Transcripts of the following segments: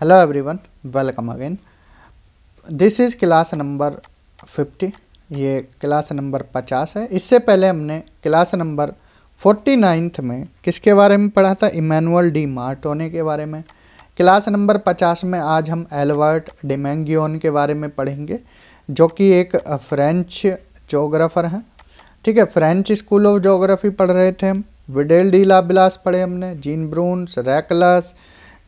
Hello everyone, welcome again. This is class number 50। ये class number 50 है। इससे पहले हमने क्लास नंबर 49 में किसके बारे में पढ़ा था? इमैनुअल डी मार्टोने के बारे में। क्लास नंबर 50 में आज हम एल्बर्ट डिमेंगियोन के बारे में पढ़ेंगे, जो कि एक फ्रेंच जोग्राफर हैं। ठीक है, फ्रेंच स्कूल ऑफ जोग्राफी पढ़ रहे थे हम। विडेल डी लाब्लास पढ़े हमने, जीन ब्रून्स, रैकलस।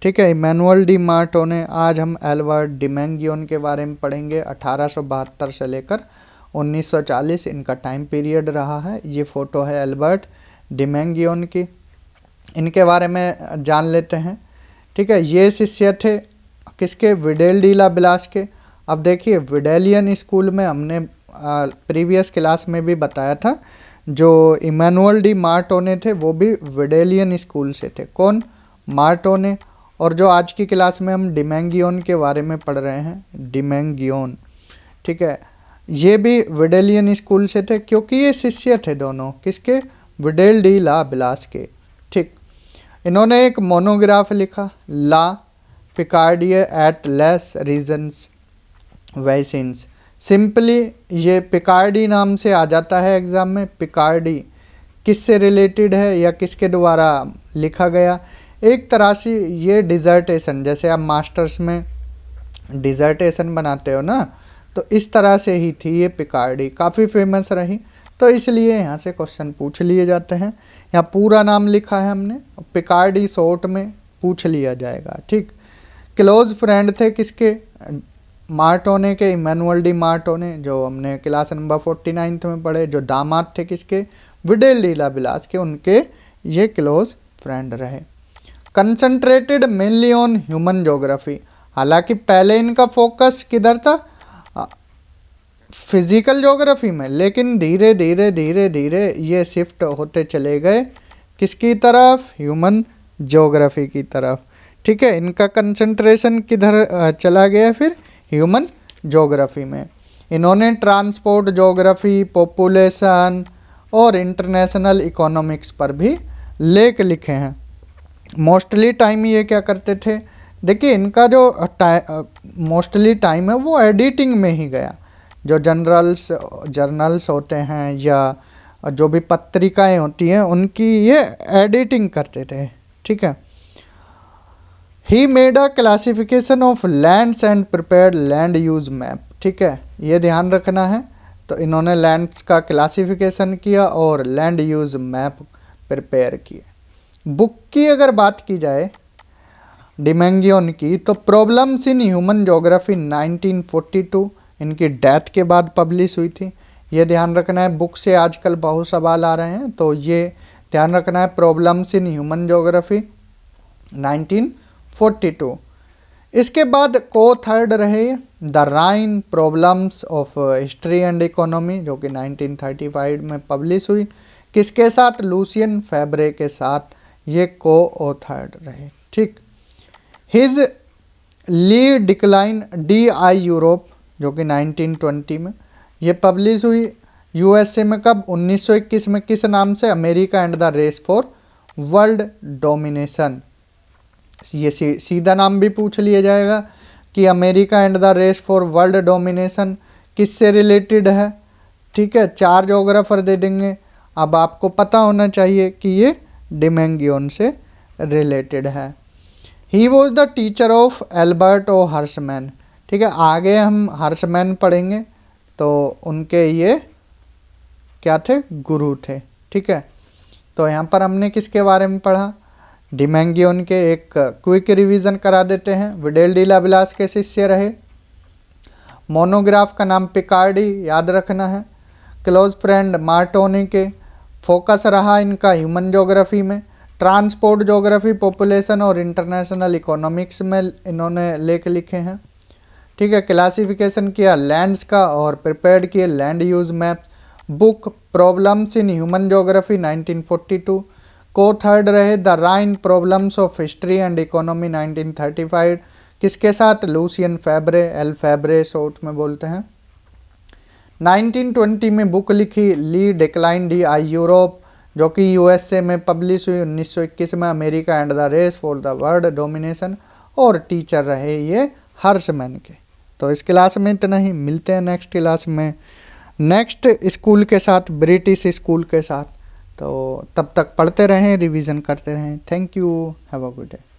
ठीक है, इमैनुअल डी मार्टोने। आज हम एल्बर्ट डिमेंगियोन के बारे में पढ़ेंगे। 1872 से लेकर 1940 इनका टाइम पीरियड रहा है। ये फ़ोटो है एल्बर्ट डिमेंगियोन की। इनके बारे में जान लेते हैं। ठीक है, ये शिष्य थे किसके? विडेल डी लाब्लास के। अब देखिए, विडेलियन स्कूल में हमने प्रीवियस क्लास में भी बताया था, जो इमैनुअल डी मार्टोने थे वो भी विडेलियन स्कूल से थे। कौन? मार्टोने। और जो आज की क्लास में हम डिमेंगियोन के बारे में पढ़ रहे हैं, डिमेंगियोन, ठीक है, ये भी विडेलियन स्कूल से थे, क्योंकि ये शिष्य थे दोनों किसके? विडेल डी ला बिलास के। ठीक, इन्होंने एक मोनोग्राफ लिखा, ला पिकार्डिये एट लेस रीजन्स वैसिन्स। सिंपली ये पिकार्डी नाम से आ जाता है एग्जाम में। पिकार्डी किससे रिलेटेड है या किसके द्वारा लिखा गया? एक तरह से ये डिज़र्टेशन, जैसे आप मास्टर्स में डिज़र्टेशन बनाते हो ना, तो इस तरह से ही थी ये पिकार्डी। काफ़ी फेमस रही, तो इसलिए यहाँ से क्वेश्चन पूछ लिए जाते हैं। यहाँ पूरा नाम लिखा है हमने, पिकार्डी शॉर्ट में पूछ लिया जाएगा। ठीक, क्लोज फ्रेंड थे किसके? मार्टोने के, इमैनुअल डी मार्टोने, जो हमने क्लास नंबर 49 में पढ़े। जो दामाद थे किसके? विडेल डी ला बिलास के, उनके ये क्लोज फ्रेंड रहे। Concentrated mainly on human geography. हालांकि पहले इनका फोकस किधर था? फिजिकल ज्योग्राफी में, लेकिन धीरे धीरे धीरे धीरे ये शिफ्ट होते चले गए किसकी तरफ? ह्यूमन ज्योग्राफी की तरफ। ठीक है, इनका कंसंट्रेशन किधर चला गया फिर? ह्यूमन ज्योग्राफी में। इन्होंने ट्रांसपोर्ट ज्योग्राफी, पॉपुलेशन और इंटरनेशनल इकोनॉमिक्स पर भी लेख लिखे हैं। मोस्टली टाइम ये क्या करते थे? देखिए, इनका जो मोस्टली टाइम है वो एडिटिंग में ही गया। जो जर्नल्स होते हैं या जो भी पत्रिकाएं होती हैं, उनकी ये एडिटिंग करते थे। ठीक है, he made a classification of lands and prepared land use map. ठीक है, ये ध्यान रखना है। तो इन्होंने लैंड्स का क्लासिफिकेशन किया और लैंड यूज मैप प्रिपेयर किए। बुक की अगर बात की जाए डिमेंगियोन की, तो प्रॉब्लम्स इन ह्यूमन ज्योग्राफी 1942 इनकी डेथ के बाद पब्लिश हुई थी। ये ध्यान रखना है, बुक से आजकल बहुत सवाल आ रहे हैं, तो ये ध्यान रखना है। Problems in human geography 1942। इसके बाद को थर्ड रहे the Rhine problems of history and economy, जो कि 1935 में पब्लिश हुई। किसके साथ? लूसियन फेब्रे के साथ ये को ऑथर्ड रहे। ठीक, हिज ली डिक्लाइन डी आई यूरोप, जो कि 1920 में ये पब्लिश हुई। यूएसए में कब? 1921 में। किस नाम से? America and the race for world domination. ये सीधा नाम भी पूछ लिया जाएगा कि America and the race for world domination किससे रिलेटेड है। ठीक है, 4 जोग्राफर दे देंगे। अब आपको पता होना चाहिए कि ये डिमेंगियोन से रिलेटेड है। He was the teacher of Albert O Hirschman. ठीक है, आगे हम हर्शमैन पढ़ेंगे, तो उनके ये क्या थे? गुरु थे। ठीक है, तो यहाँ पर हमने किसके बारे में पढ़ा? डिमेंगियोन के। एक क्विक रिवीजन करा देते हैं। विडेल डी ला बिलास के शिष्य रहे। मोनोग्राफ का नाम पिकार्डी, याद रखना है। क्लोज फ्रेंड मार्टोने के। फोकस रहा इनका ह्यूमन ज्योग्राफी में। ट्रांसपोर्ट ज्योग्राफी, पॉपुलेशन और इंटरनेशनल इकोनॉमिक्स में इन्होंने लेख लिखे हैं। ठीक है, क्लासिफिकेशन किया लैंड्स का और प्रिपेयर्ड किए land use map. Book problems in human geography 1942। को थर्ड रहे the Rhine problems of history and economy 1935। किसके साथ? Lucien Febvre, L Febvre short में बोलते हैं। 1920 में बुक लिखी ली डिक्लाइन डी आई यूरोप, जो कि यूएसए में पब्लिश हुई। 1921 में America and the race for the world domination. और टीचर रहे ये हर्षमैन के। तो इस क्लास में इतना ही, मिलते हैं नेक्स्ट क्लास में नेक्स्ट स्कूल के साथ, ब्रिटिश स्कूल के साथ। तो तब तक पढ़ते रहें, रिवीजन करते रहें। Thank you, have a good day.